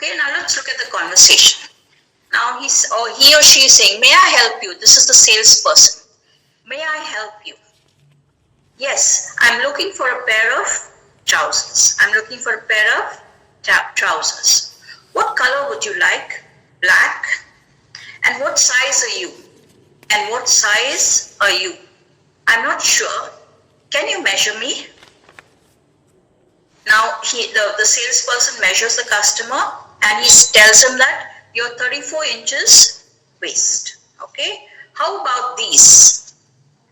Okay, now let's look at the conversation. Now he or she is saying, may I help you? This is the salesperson. May I help you? Yes, I'm looking for a pair of trousers. I'm looking for a pair of trousers. What color would you like? Black. And what size are you? And what size are you? I'm not sure. Can you measure me? Now the salesperson measures the customer and he tells him that you're 34 inches waist. Okay. How about these?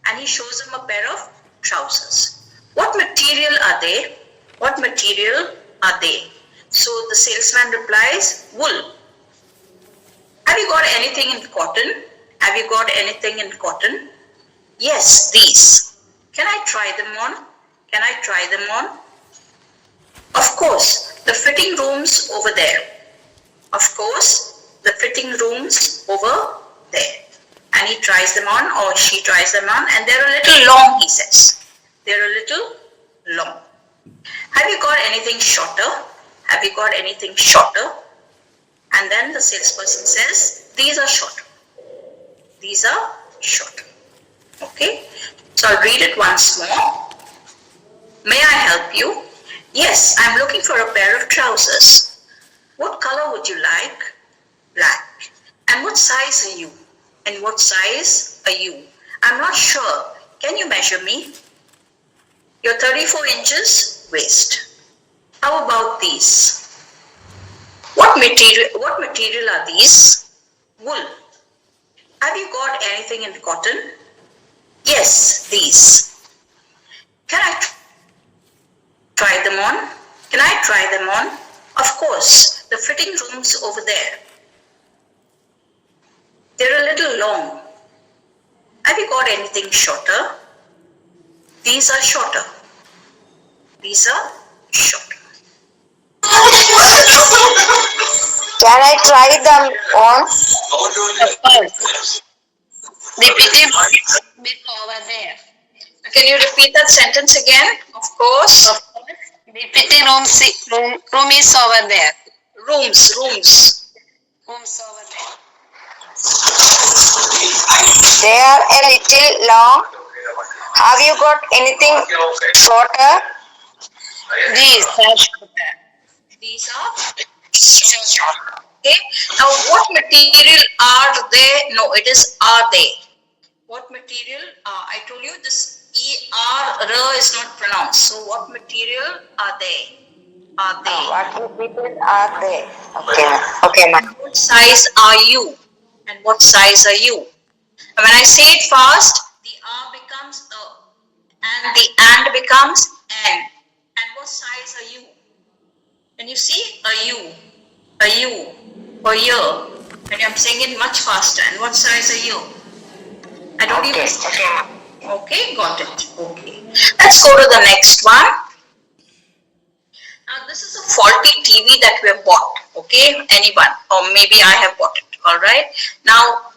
And he shows him a pair of trousers. What material are they? What material are they? So the salesman replies, wool. Have you got anything in cotton? Have you got anything in cotton? Yes, these. Can I try them on? Can I try them on? Of course, the fitting rooms over there. Of course, the fitting rooms over there. And he tries them on or she tries them on and they're a little long, he says. They're a little long. Have you got anything shorter? Have you got anything shorter? And then the salesperson says, these are shorter. These are shorter. Okay. So I'll read it once more. May I help you? Yes, I'm looking for a pair of trousers. What color would you like? Black. And what size are you? And what size are you? I'm not sure. Can you measure me? You're 34 inches waist. How about these? What material are these? Wool. Have you got anything in cotton? Yes, these. Can I try them on? Can I try them on? Of course, the fitting rooms over there. They're a little long. Have you got anything shorter? These are shorter. These are shorter. Can I try them on? Of course. The fitting bit over there. Can you repeat that sentence again? Of course. Of course. The fitting room is over there. Rooms. Rooms over there. They are a little long. Have you got anything shorter? These are shorter. These are shorter. Okay. Now, what material are they? No, it is are they. What material? I told you this R is not pronounced. So, what material are they? Are they? What material are they? Okay, ma'am. What size are you? And what size are you? And when I say it fast, the R becomes A. And the and becomes N. And what size are you? Can you see? Are you? Or you? And I'm saying it much faster. And what size are you? I don't even. Okay, got it. Okay. Let's go to the next one. Now this is a faulty TV that we have bought. Okay, anyone, or maybe I have bought it. All right. Now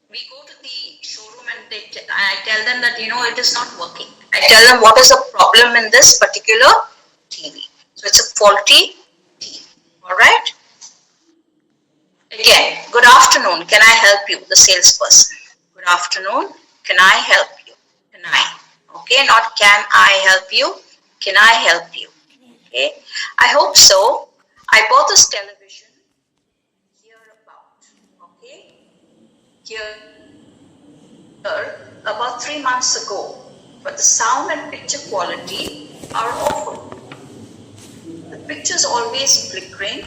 we go to the showroom and I tell them that it is not working. I tell them what is the problem in this particular TV. So it's a faulty TV. All right. Again, good afternoon. Can I help you? The salesperson. Good afternoon. Can I help you? Can I? Okay, not can I help you? Can I help you? Okay. I hope so. I bought this television here about 3 months ago, but the sound and picture quality are awful. The picture is always flickering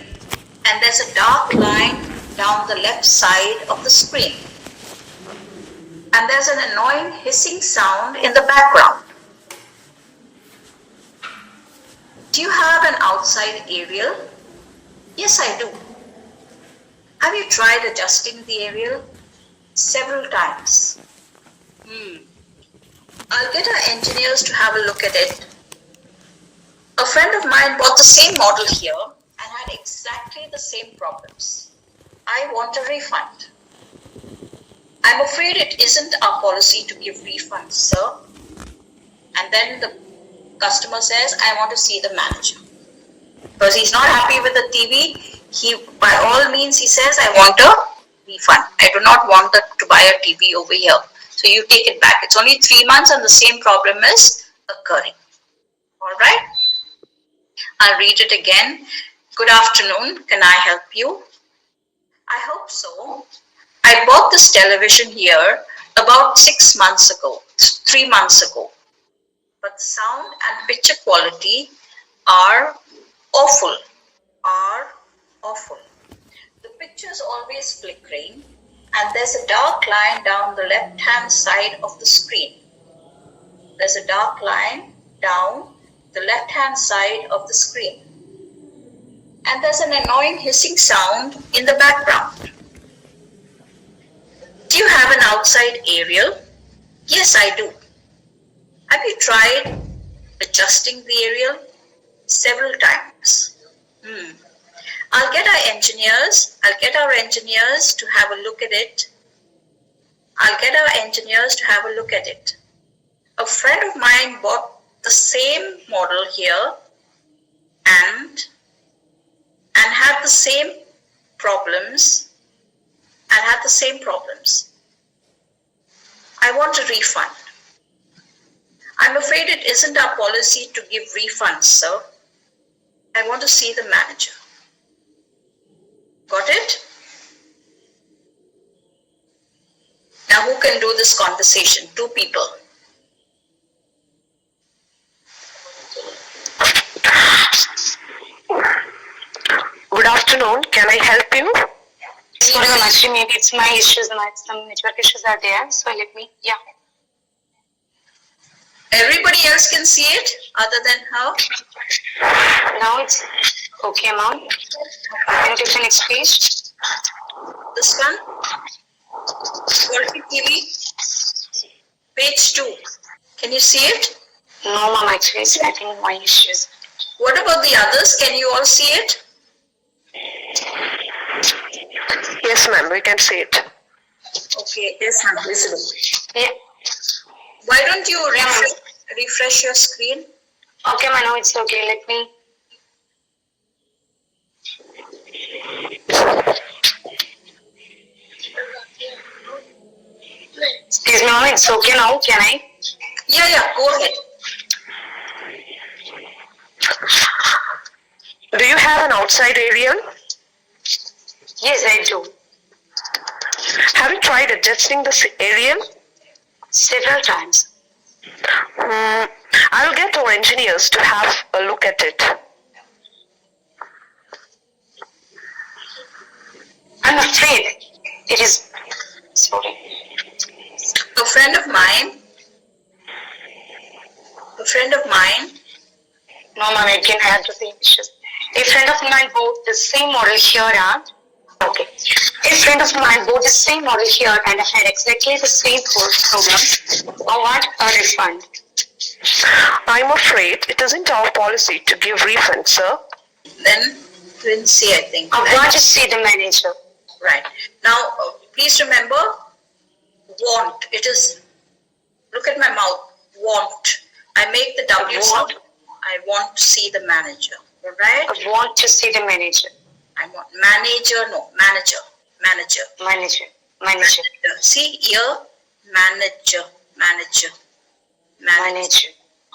and there's a dark line down the left side of the screen. And there's an annoying hissing sound in the background. Do you have an outside aerial? Yes, I do. Have you tried adjusting the aerial? Several times. I'll get our engineers to have a look at it. A friend of mine bought the same model here and had exactly the same problems. I want a refund. I'm afraid it isn't our policy to give refunds, sir. And then the customer says, I want to see the manager. Because he's not happy with the TV, He, by all means, he says, I want a refund. I do not want to buy a TV over here. So you take it back. It's only 3 months and the same problem is occurring. All right. I'll read it again. Good afternoon. Can I help you? I hope so. I bought this television here about 6 months ago, 3 months ago. But sound and picture quality are awful. The picture is always flickering and there's a dark line down the left hand side of the screen. There's a dark line down the left hand side of the screen. And there's an annoying hissing sound in the background. Do you have an outside aerial? Yes, I do. Have you tried adjusting the aerial? Several times. I'll get our engineers to have a look at it. A friend of mine bought the same model here and had the same problems. I want a refund. I'm afraid it isn't our policy to give refunds, sir. I want to see the manager. Got it? Now who can do this conversation? 2 people. Good afternoon. Can I help you? Sorry, actually, maybe it's my issues. Some network issues are there. So let me, Everybody else can see it other than her? Now it's okay, ma'am. Can you take the next page? This one? Quality TV? Page 2. Can you see it? No, ma'am, actually, it's I think my issues. What about the others? Can you all see it? Yes, ma'am. We can see it. Okay, yes, ma'am. Visible. Yeah. Why don't you refresh your screen? Okay, ma'am, now it's okay. Let me. Excuse me, ma'am, it's okay now. Can I? Yeah, go ahead. Do you have an outside aerial? Yes, I do. Have you tried adjusting the aerial? Several times. I'll get our engineers to have a look at it. I'm afraid it is. Sorry. A friend of mine. No, ma'am, I can have the same issues. A friend of mine bought the same model here and okay. A friend of mine bought the same model here and had exactly the same problem. I want a refund. I'm afraid it isn't our policy to give refunds, sir. Then Quincy, I think. I want to see the manager. Right. Now, please remember, want. It is, look at my mouth, want. I make the W sound. I want to see the manager. Right? I want to see the manager. I want manager, no, manager. See here, manager.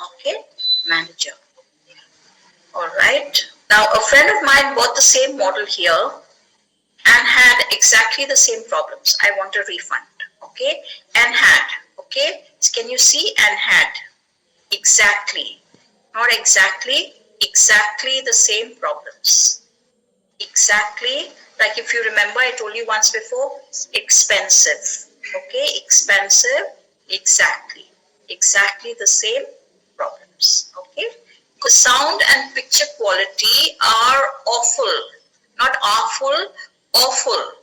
Okay, manager. All right. Now, a friend of mine bought the same model here and had exactly the same problems. I want a refund. Okay, and had. Okay, so can you see and had? Exactly. Not exactly. Exactly the same problems. Exactly, like if you remember, I told you once before, expensive. Okay, expensive, exactly the same problems. Okay, the sound and picture quality are awful, not awful, awful.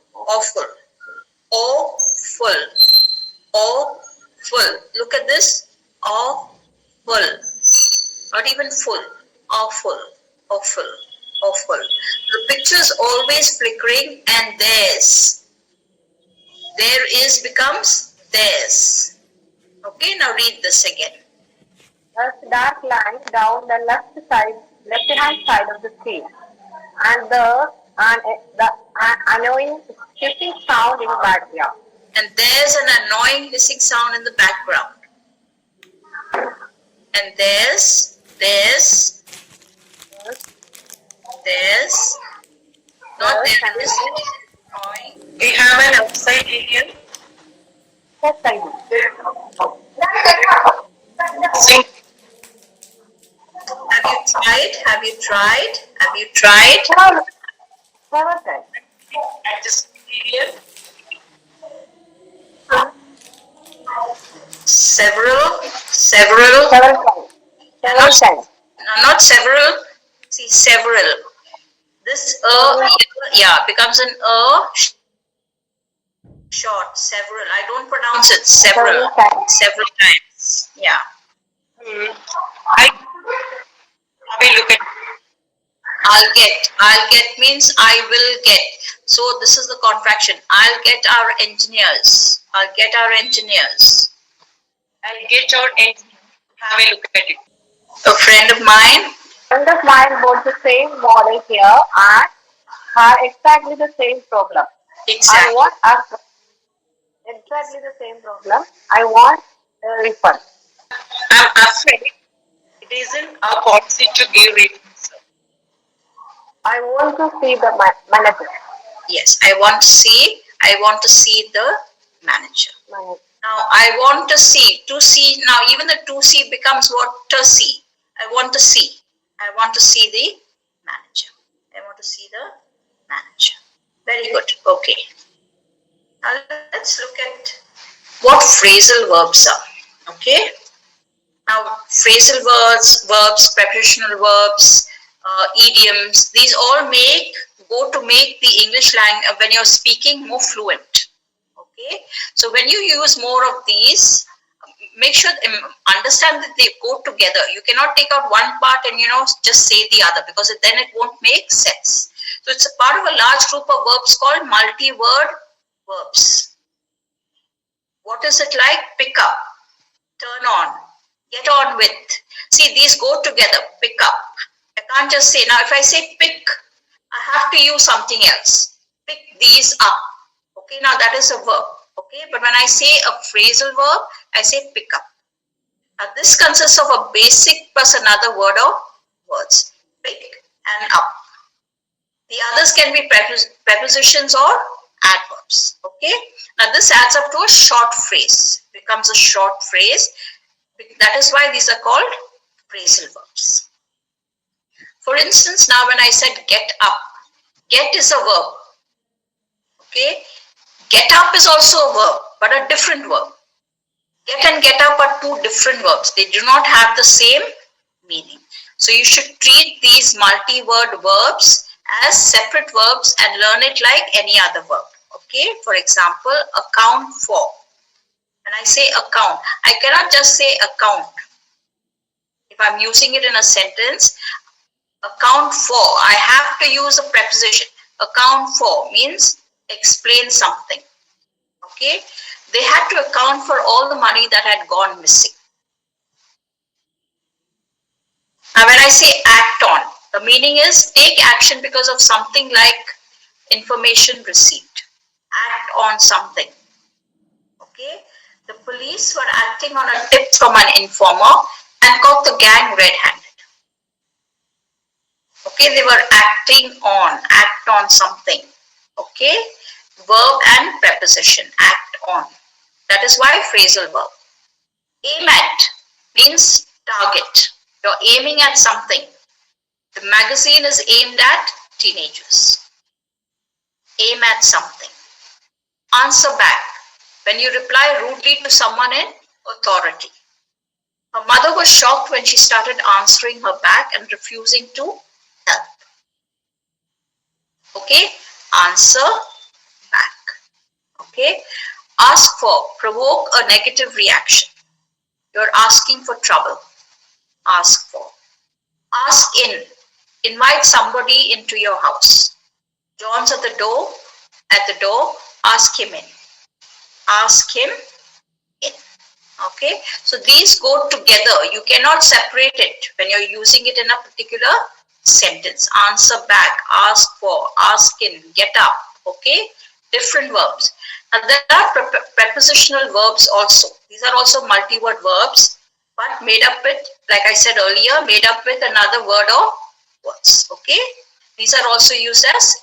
Look at this, awful, not even full, awful. The picture is always flickering and theirs. There is becomes theirs. Okay, now read this again. There's a dark line down the left hand side of the screen, and and the annoying hissing sound in the background. And there's an annoying hissing sound in the background. And there's not there is annoying. We have an outside alien. Yes, I do. Sing. Have you tried? Never said. Just alien. Several, Several times. not several. See, several. This becomes an short. Several. I don't pronounce it. Several times. Yeah. I will look at. I'll get means I will get. So this is the contraction. I'll get our engineers. I'll get our engineers. Have a look at it. A friend of mine. Friend of mine bought the same model here and had exactly the same problem. Exactly. Exactly the same problem. I want a refund. I'm afraid it isn't our policy to give refunds. I want to see the manager. Yes, I want to see the manager. Now I want to see. To see, now even the to see becomes what? To see. I want to see the manager. I want to see the manager. Very good. Okay. Now let's look at what phrasal verbs are. Okay. Now phrasal verbs, prepositional verbs, idioms, these all go to make the English language, when you're speaking, more fluent. Okay. So when you use more of these, make sure, understand that they go together. You cannot take out one part and just say the other, because then it won't make sense. So it's a part of a large group of verbs called multi-word verbs. What is it like? Pick up, turn on, get on with. See, these go together. Pick up. I can't just say, now if I say pick, I have to use something else. Pick these up. Okay, now that is a verb. Okay, but when I say a phrasal verb, I say pick up. Now this consists of a basic plus another word or words. Pick and up. The others can be prepositions or adverbs. Okay, now this adds up to a short phrase. Becomes a short phrase. That is why these are called phrasal verbs. For instance, now when I said get up, get is a verb. Okay, get up is also a verb, but a different verb. Get and get up are two different verbs. They do not have the same meaning. So you should treat these multi-word verbs as separate verbs and learn it like any other verb. Okay, for example, account for. When I say account, I cannot just say account. If I'm using it in a sentence, account for, I have to use a preposition. Account for means explain something. Okay, they had to account for all the money that had gone missing. Now when I say act on, the meaning is take action because of something like information received. Act on something. Okay, the police were acting on a tip from an informer and caught the gang red-handed. Okay, they were act on something. Okay, verb and preposition, act on. That is why phrasal verb. Aim at means target. You're aiming at something. The magazine is aimed at teenagers. Aim at something. Answer back. When you reply rudely to someone in authority. Her mother was shocked when she started answering her back and refusing to help. Okay, answer back. Okay, ask for, provoke a negative reaction. You're asking for trouble. Ask for. Ask in, invite somebody into your house. John's at the door, ask him in. Ask him in. Okay, so these go together. You cannot separate it when you're using it in a particular sentence. Answer back, ask for, ask in, get up. Okay, different verbs. Now there are prepositional verbs also. These are also multi-word verbs, but made up with, like I said earlier, made up with another word or words. Okay, these are also used as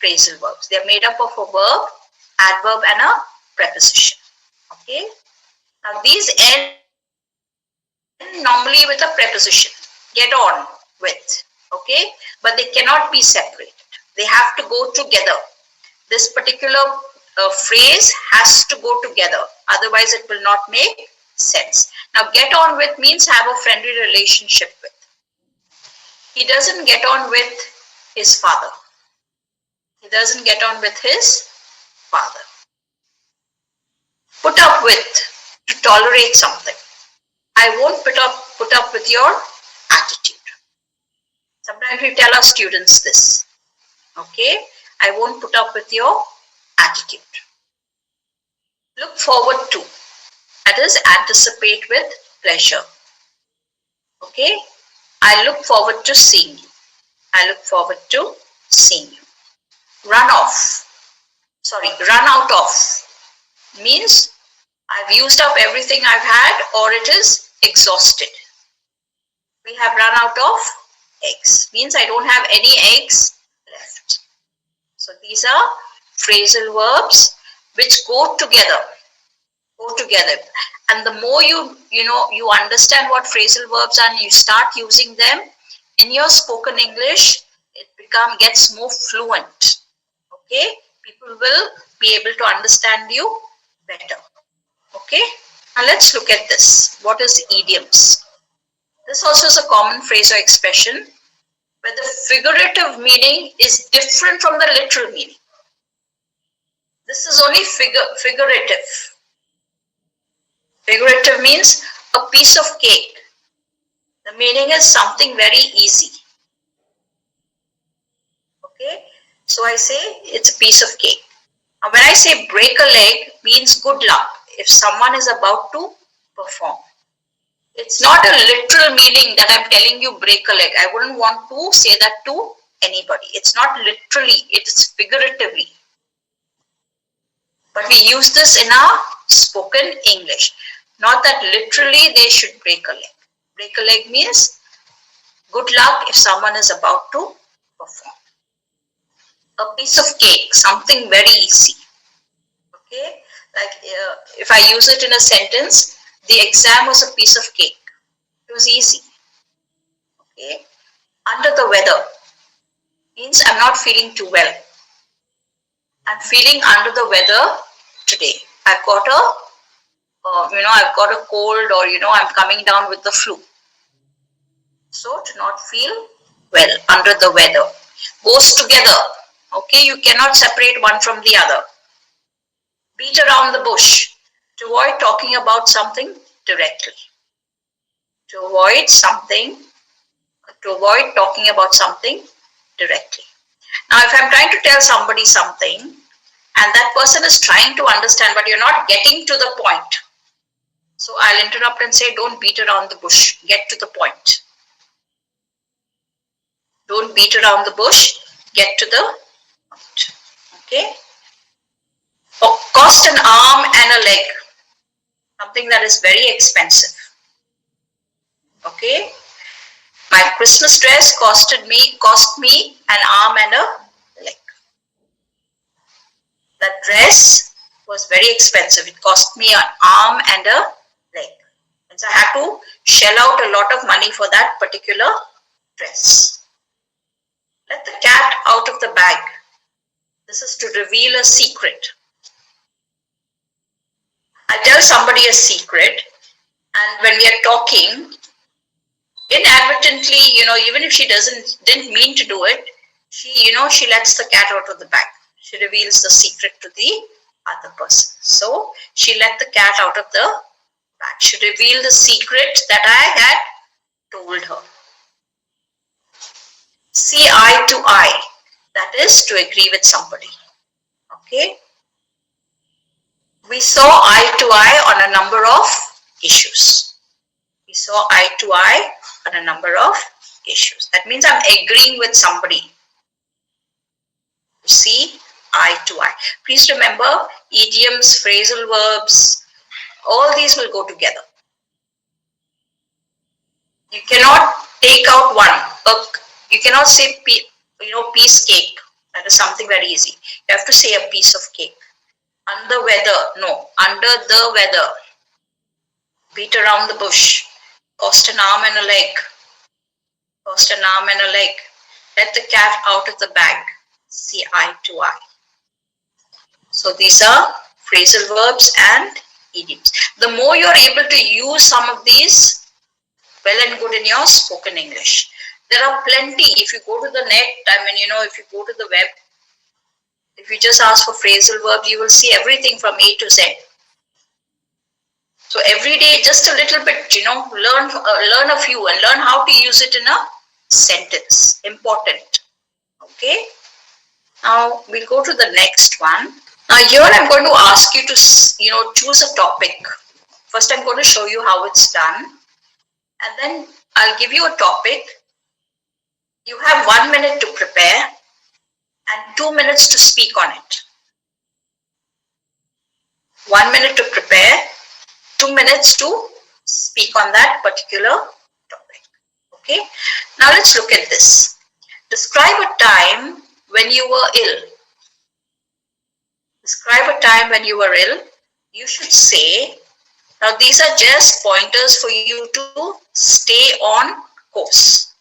phrasal verbs. They are made up of a verb, adverb, and a preposition. Okay, now these end normally with a preposition. Get on with. Okay, but they cannot be separated. They have to go together. This particular phrase has to go together, otherwise it will not make sense. Now get on with means have a friendly relationship with. He doesn't get on with his father. He doesn't get on with his father. Put up with, to tolerate something. I won't put up with your attitude. Sometimes we tell our students this. Okay, I won't put up with your attitude. Look forward to, that is anticipate with pleasure. Okay, I look forward to seeing you. I look forward to seeing you. Run out of means I've used up everything I've had, or it is exhausted. We have run out of eggs, means I don't have any eggs left. So these are phrasal verbs which go together. And the more you understand what phrasal verbs are and you start using them in your spoken English, it gets more fluent. Okay, people will be able to understand you better. Okay, now let's look at this. What is idioms? This also is a common phrase or expression where the figurative meaning is different from the literal meaning. This is only figurative. Figurative means a piece of cake. The meaning is something very easy. Okay, so I say it's a piece of cake. Now when I say break a leg means good luck if someone is about to perform. It's not a literal meaning that I'm telling you break a leg. I wouldn't want to say that to anybody. It's not literally, it's figuratively. But we use this in our spoken English. Not that literally they should break a leg. Break a leg means good luck if someone is about to perform. A piece of cake, something very easy. Okay, like if I use it in a sentence, the exam was a piece of cake. It was easy. Okay, under the weather means I'm not feeling too well. I'm feeling under the weather today. I've got a cold, or I'm coming down with the flu. So to not feel well, under the weather, goes together. Okay, you cannot separate one from the other. Beat around the bush, to avoid talking about something directly. To avoid talking about something directly. Now if I'm trying to tell somebody something and that person is trying to understand but you're not getting to the point, so I'll interrupt and say, don't beat around the bush, get to the point. Don't beat around the bush, get to the point. Okay, cost an arm and a leg, something that is very expensive. Okay, my Christmas dress cost me an arm and a leg. That dress was very expensive. It cost me an arm and a leg. And so I had to shell out a lot of money for that particular dress. Let the cat out of the bag. This is to reveal a secret. I tell somebody a secret, and when we are talking, inadvertently, even if she didn't mean to do it, she lets the cat out of the bag. She reveals the secret to the other person. So she let the cat out of the bag. She revealed the secret that I had told her. See eye to eye. That is to agree with somebody. Okay. We saw eye to eye on a number of issues. We saw eye to eye on a number of issues. That means I'm agreeing with somebody. See, eye to eye. Please remember, idioms, phrasal verbs, all these will go together. You cannot take out one. You cannot say, piece cake. That is something very easy. You have to say a piece of cake. Under weather, no. Under the weather. Beat around the bush. Cost an arm and a leg. Cost an arm and a leg. Let the cat out of the bag. See eye to eye. So these are phrasal verbs and idioms. The more you're able to use some of these, well and good in your spoken English. There are plenty. If you go to the net, if you go to the web, if you just ask for phrasal verbs, you will see everything from A to Z. So every day, just a little bit, learn a few and learn how to use it in a sentence. Important. Okay. Now we'll go to the next one. Now here I'm going to ask you to, choose a topic. First I'm going to show you how it's done. And then I'll give you a topic. You have 1 minute to prepare and 2 minutes to speak on it. 1 minute to prepare, 2 minutes to speak on that particular topic. Okay. Now let's look at this. Describe a time when you were ill. Describe a time when you were ill. You should say, now these are just pointers for you to stay on course.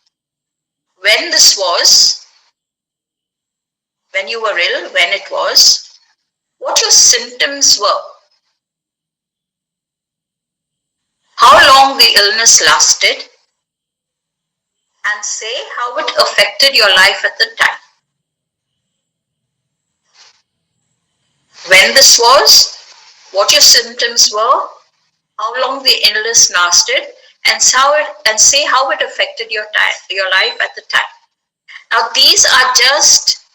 When this was, when you were ill, when it was, what your symptoms were, how long the illness lasted, and say how it affected your life at the time. When this was, what your symptoms were, how long the illness lasted, and say how it affected your life at the time. Now these are just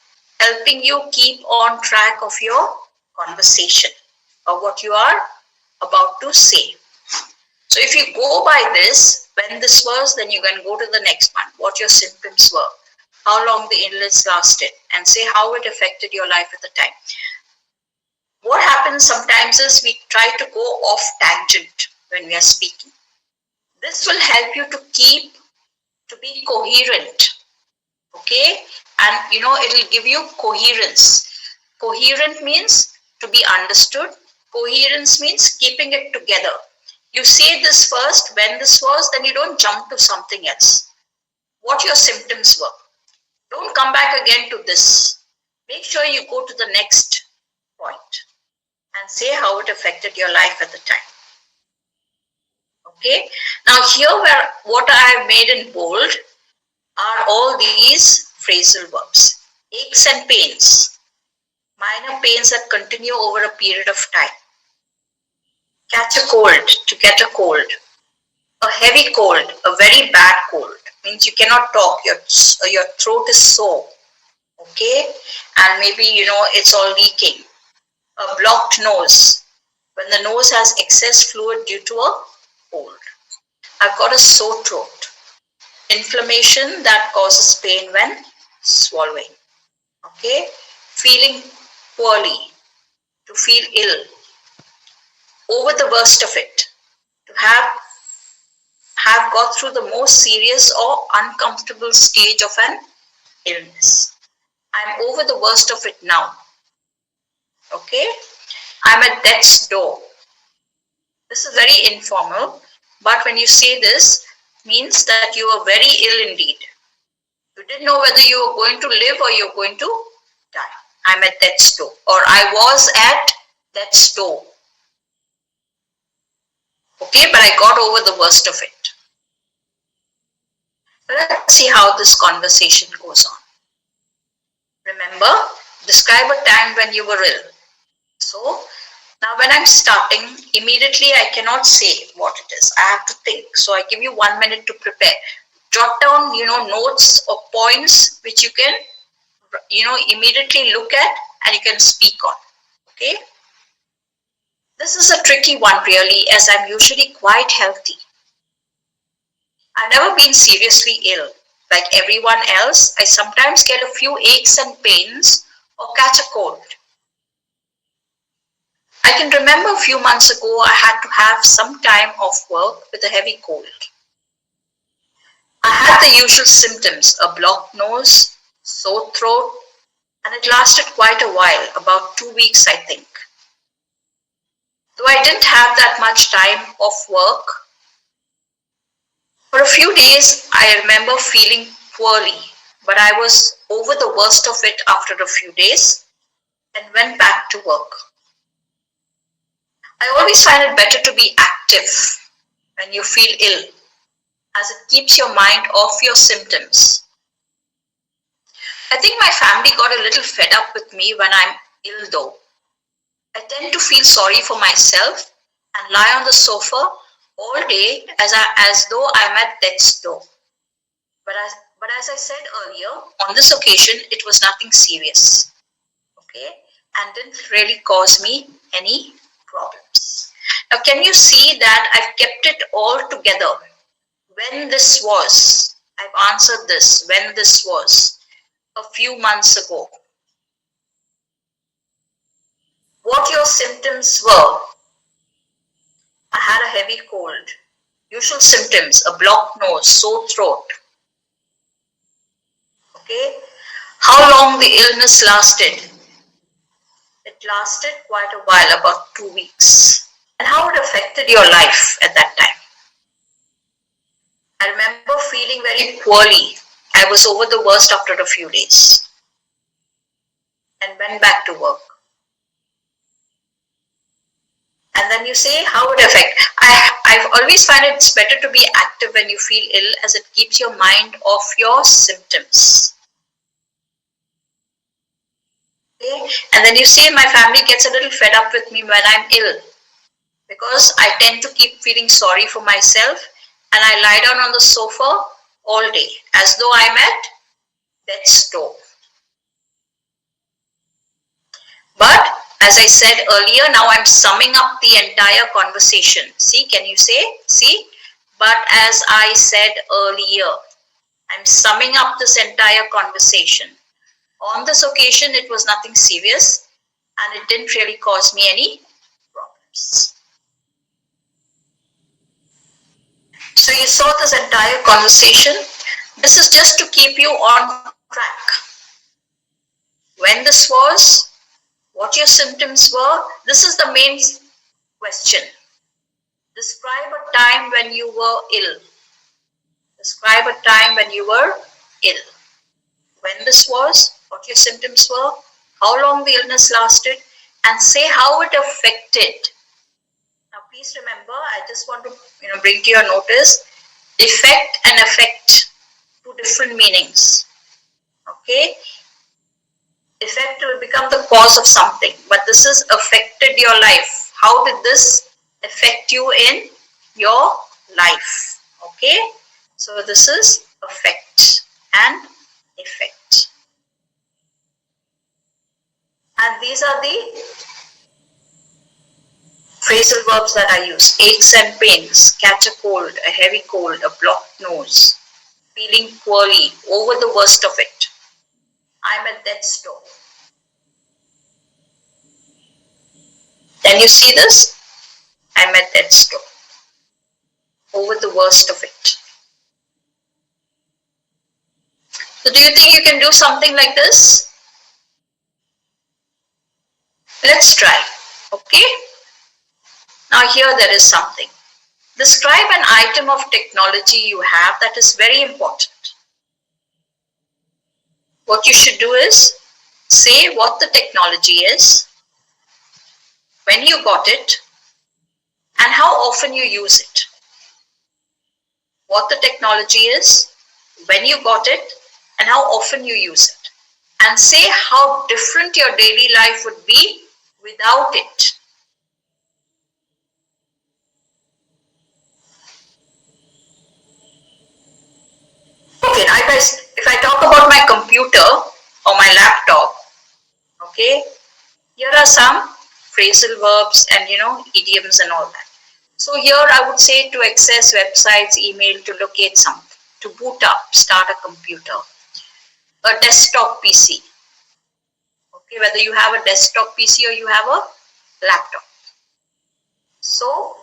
helping you keep on track of your conversation or what you are about to say. So if you go by this, when this was, then you can go to the next one. What your symptoms were, how long the illness lasted, and say how it affected your life at the time. What happens sometimes is we try to go off tangent when we are speaking. This will help you to be coherent. Okay? And it will give you coherence. Coherent means to be understood. Coherence means keeping it together. You say this first, when this was, then you don't jump to something else. What your symptoms were. Don't come back again to this. Make sure you go to the next point and say how it affected your life at the time. Okay. Now here what I have made in bold are all these phrasal verbs. Aches and pains. Minor pains that continue over a period of time. Catch a cold, to get a cold. A heavy cold, a very bad cold. Means you cannot talk, your throat is sore. Okay. And maybe, it's all leaking. A blocked nose. When the nose has excess fluid due to a cold. I've got a sore throat. Inflammation that causes pain when swallowing. Okay. Feeling poorly. To feel ill. Over the worst of it. To have got through the most serious or uncomfortable stage of an illness. I'm over the worst of it now. Okay. I'm at death's door. This is very informal, but when you say this, means that you are very ill indeed. You didn't know whether you were going to live or you're going to die. I'm at death's door, or I was at death's door. Okay, but I got over the worst of it. Let's see how this conversation goes on. Remember, describe a time when you were ill. So, now when I'm starting, immediately I cannot say what it is. I have to think. So I give you 1 minute to prepare. Jot down, notes or points which you can, immediately look at and you can speak on. Okay. This is a tricky one really, as I'm usually quite healthy. I've never been seriously ill Like everyone else, I sometimes get a few aches and pains or catch a cold. I can remember a few months ago I had to have some time off work with a heavy cold. I had the usual symptoms, a blocked nose, sore throat, and it lasted quite a while, about 2 weeks I think. Though I didn't have that much time off work, for a few days I remember feeling poorly, but I was over the worst of it after a few days and went back to work. I always find it better to be active when you feel ill, as it keeps your mind off your symptoms. I think my family got a little fed up with me when I'm ill though. I tend to feel sorry for myself and lie on the sofa all day as though I'm at death's door. But as I said earlier, on this occasion it was nothing serious, okay, and didn't really cause me any problems. Now can you see that I've kept it all together? When this was, I've answered this, when this was, a few months ago. What your symptoms were. I had a heavy cold. Usual symptoms, a blocked nose, sore throat. Okay. How long the illness lasted? It lasted quite a while, about 2 weeks. And how it affected your life at that time? I remember feeling very poorly. I was over the worst after a few days and went back to work. And then you say how it affect. I've always find it's better to be active when you feel ill, as it keeps your mind off your symptoms. Okay? And then you say my family gets a little fed up with me when I'm ill, because I tend to keep feeling sorry for myself and I lie down on the sofa all day as though I'm at death's door. But as I said earlier, now I'm summing up the entire conversation. See, can you say? See? But as I said earlier, I'm summing up this entire conversation. On this occasion, it was nothing serious and it didn't really cause me any problems. So you saw this entire conversation. This is just to keep you on track. When this was, what your symptoms were, this is the main question. Describe a time when you were ill. Describe a time when you were ill. When this was, what your symptoms were, how long the illness lasted, and say how it affected. Now please remember, I just want to bring to your notice, effect and affect, two different meanings. Okay? Effect will become the cause of something, but this has affected your life. How did this affect you in your life? Okay? So this is affect and effect. And these are the phrasal verbs that I use. Aches and pains, catch a cold, a heavy cold, a blocked nose, feeling poorly, over the worst of it. I'm at death's door. Can you see this? I'm at death's door. Over the worst of it. So do you think you can do something like this? Let's try. Okay? Now here there is something. Describe an item of technology you have that is very important. What you should do is say what the technology is, when you got it, and how often you use it. What the technology is, when you got it, and how often you use it. And say how different your daily life would be without it. Okay, now if I talk about my computer or my laptop, okay, here are some phrasal verbs and idioms and all that. So here I would say to access websites, email, to locate something, to boot up, start a computer, a desktop PC. Okay, whether you have a desktop PC or you have a laptop. So,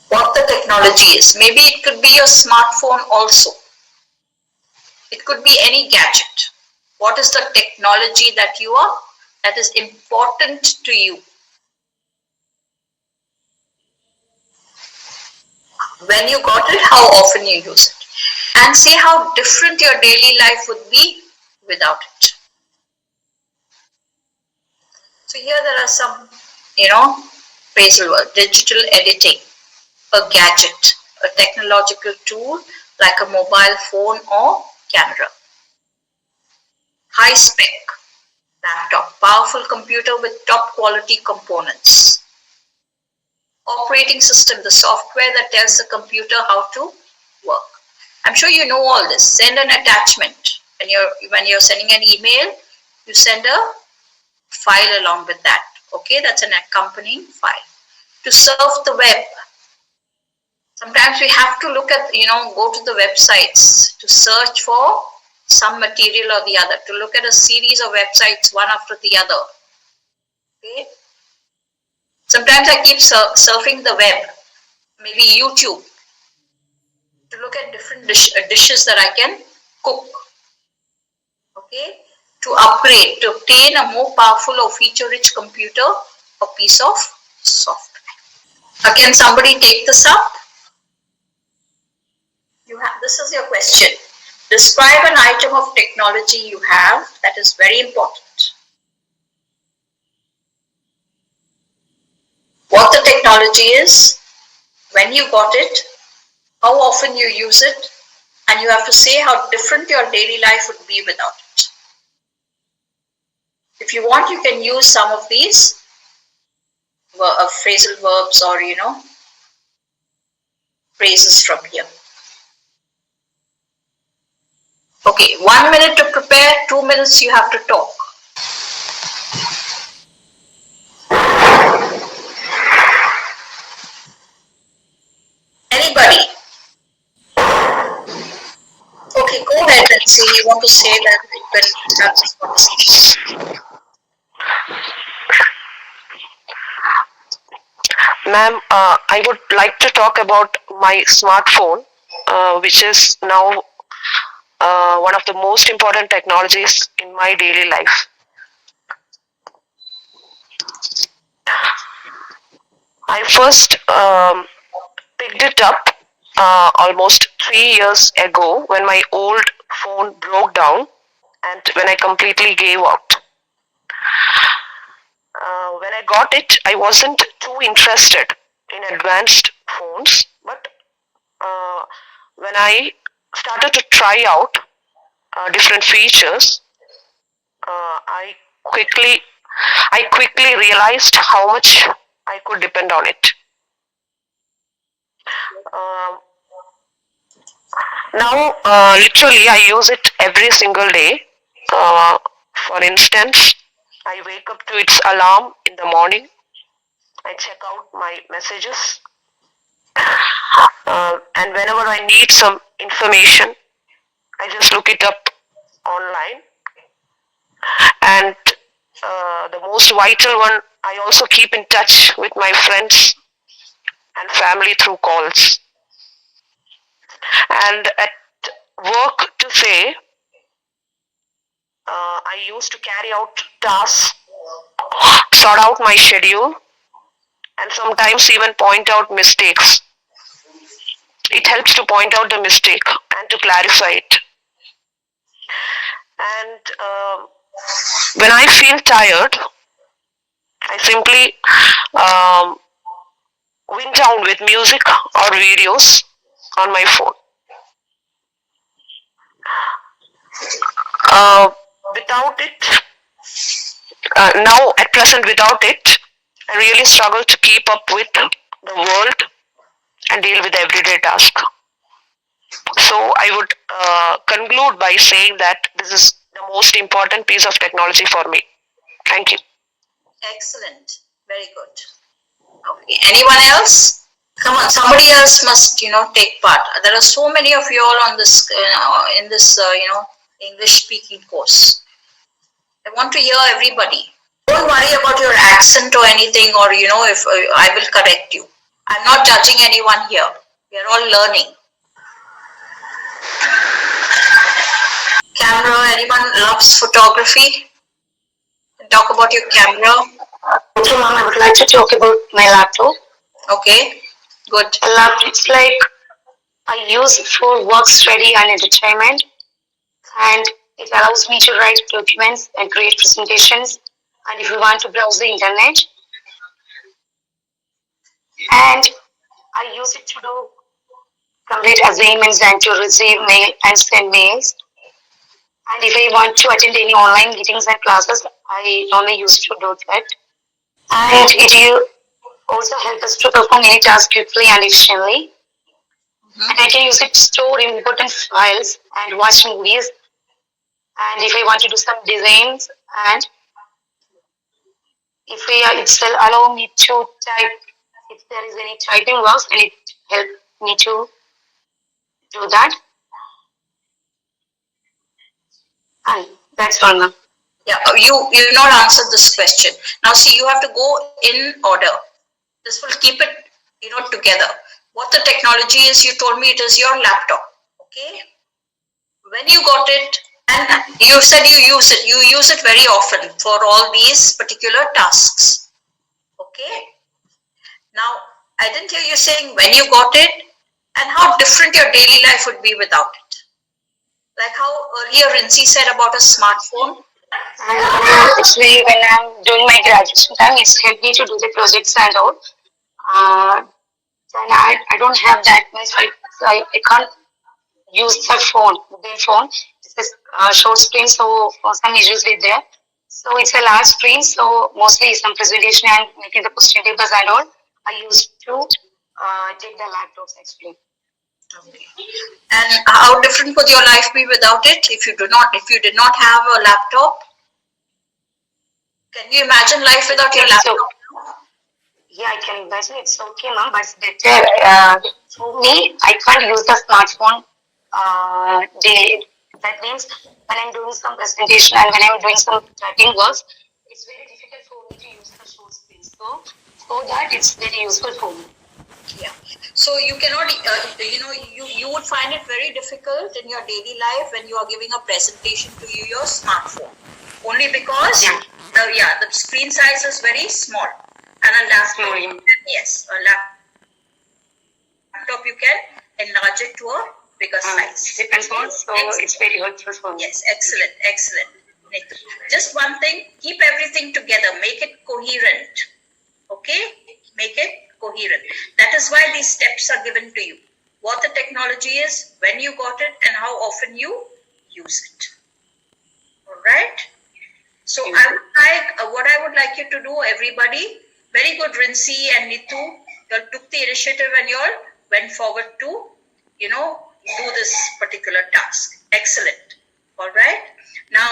what the technology is. Maybe it could be your smartphone also. It could be any gadget. What is the technology that is important to you? When you got it, how often you use it. And say how different your daily life would be without it. So here there are some, phrasal words. Digital editing, a gadget, a technological tool like a mobile phone or camera. High spec laptop, powerful computer with top quality components. Operating system, the software that tells the computer how to work. I'm sure you know all this. Send an attachment. When you're sending an email, you send a file along with that. Okay, that's an accompanying file. To surf the web. Sometimes we have to look at, go to the websites to search for some material or the other, to look at a series of websites one after the other. Okay. Sometimes I keep surfing the web, maybe YouTube, to look at different dishes that I can cook. Okay. To upgrade, to obtain a more powerful or feature-rich computer or piece of software. Can somebody take this up? This is your question. Describe an item of technology you have that is very important. What the technology is, when you got it, how often you use it, and you have to say how different your daily life would be without it. If you want, you can use some of these phrasal verbs or, phrases from here. Okay, 1 minute to prepare, 2 minutes you have to talk. Anybody? Okay, go ahead and see. You want to say that you can have this conversation. Ma'am, I would like to talk about my smartphone, which is now one of the most important technologies in my daily life. I first picked it up almost 3 years ago when my old phone broke down and when I completely gave up. When I got it, I wasn't too interested in advanced phones, but when I started to try out different features, I quickly realized how much I could depend on it. Now, literally, I use it every single day. For instance, I wake up to its alarm in the morning. I check out my messages. And whenever I need some information, I just look it up online. And the most vital one, I also keep in touch with my friends and family through calls. And at work, to say, I used to carry out tasks, sort out my schedule, and sometimes even point out mistakes. It helps to point out the mistake and to clarify it. And when I feel tired, I simply wind down with music or videos on my phone. Without it, now at present without it, I really struggle to keep up with the world and deal with everyday tasks. So I would conclude by saying that this is the most important piece of technology for me. Thank you. Excellent. Very good. Okay. Anyone else? Come on, somebody else must, take part. There are so many of you all on this, in this, English speaking course. I want to hear everybody. Don't worry about your accent or anything, or, if I will correct you. I'm not judging anyone here. We are all learning. Camera, anyone loves photography? Talk about your camera. Okay, ma'am, I would like to talk about my laptop. Okay, good. A laptop, it's like I use it for work, study, and entertainment, and it allows me to write documents and create presentations. And if you want to browse the internet, and I use it to do complete assignments and to receive mail and send mails. And if I want to attend any online meetings and classes, I normally use to do that. And it will also help us to perform any task quickly and efficiently. And I can use it to store important files and watch movies. And if I want to do some designs, and if it will allow me to type, if there is any typing works, and it help me to do that. And that's all, ma'am. Yeah, you not answered this question. Now see, you have to go in order. This will keep it, together. What the technology is, you told me it is your laptop. Okay. When you got it, and you said you use it very often for all these particular tasks. Okay. Now, I didn't hear you saying when you got it and how different your daily life would be without it. Like how earlier Rincy said about a smartphone. And actually, when I'm doing my graduation time, it's helped me to do the projects and all. And I don't have that much, so I can't use the mobile phone. It's a short screen, so some issues with there. So it's a large screen, so mostly some presentation and making the question papers and all. I used to take the laptops actually. Okay. And how different would your life be without it if you did not have a laptop? Can you imagine life without your laptop? Yeah, I can imagine it's okay, ma'am, but for me, I can't use the smartphone daily. That means when I'm doing some presentation and when I'm doing some typing works, it's very difficult for me to use the short screen. So for that, it's very useful for me. Yeah. So you cannot, you would find it very difficult in your daily life when you are giving a presentation to your smartphone. Only because the screen size is very small. And a laptop, yes, a laptop you can enlarge it to a bigger size. Depends on, so it's very helpful for me. Yes, excellent. Just one thing, keep everything together, make it coherent. Okay? Make it coherent. That is why these steps are given to you. What the technology is, when you got it, and how often you use it. Alright? So what I would like you to do, everybody, very good, Rincy and Nitu, you all took the initiative and you all went forward to, do this particular task. Excellent. All right. Now,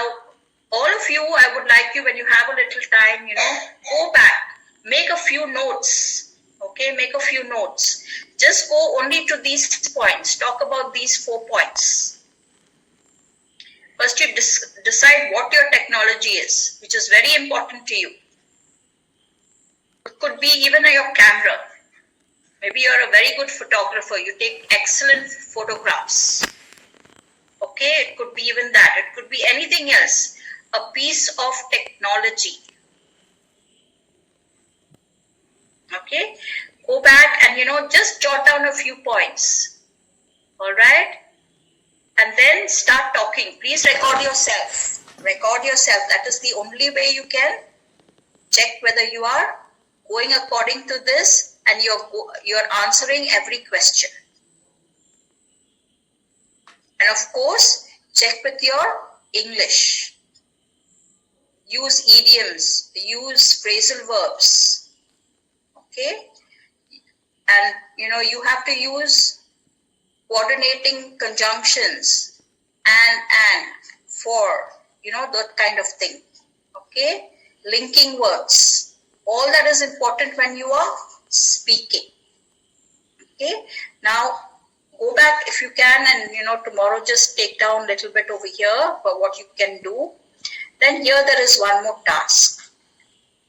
all of you, I would like you, when you have a little time, go back, make a few notes. Okay, make a few notes. Just go only to these points. Talk about these 4 points. First, you decide what your technology is, which is very important to you. It could be even your camera. Maybe you're a very good photographer. You take excellent photographs. Okay, it could be even that. It could be anything else. A piece of technology. Okay, go back and just jot down a few points. All right, and then start talking. Please record yourself. Record yourself. That is the only way you can check whether you are going according to this and you're answering every question. And of course, check with your English. Use idioms. Use phrasal verbs. Okay, and you have to use coordinating conjunctions and for that kind of thing. Okay, linking words. All that is important when you are speaking. Okay, now go back if you can, and tomorrow just take down a little bit over here for what you can do. Then here there is one more task.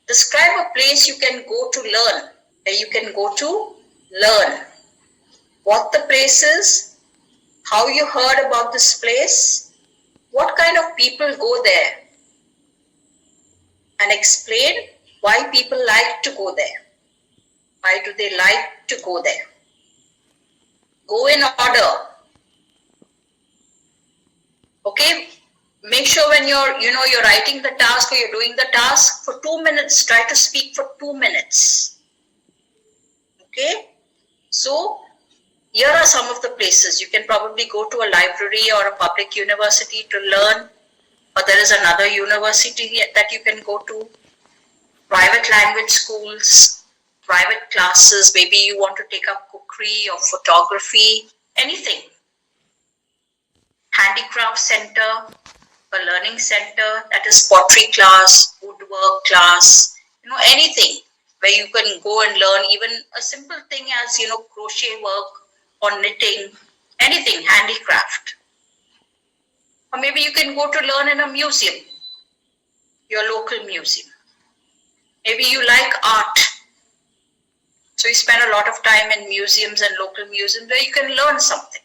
Describe a place you can go to learn. Where you can go to learn. What the place is, how you heard about this place, what kind of people go there, and explain why people like to go there. Why do they like to go there? Go in order. Okay? Make sure when you're writing the task or you're doing the task for 2 minutes, try to speak for 2 minutes. Okay? So, here are some of the places. You can probably go to a library or a public university to learn, or there is another university that you can go to. Private language schools, private classes, maybe you want to take up cookery or photography, anything. Handicraft center, a learning center, that is pottery class, woodwork class, anything where you can go and learn even a simple thing as, crochet work or knitting, anything, handicraft. Or maybe you can go to learn in a museum, your local museum. Maybe you like art. So you spend a lot of time in museums and local museums where you can learn something.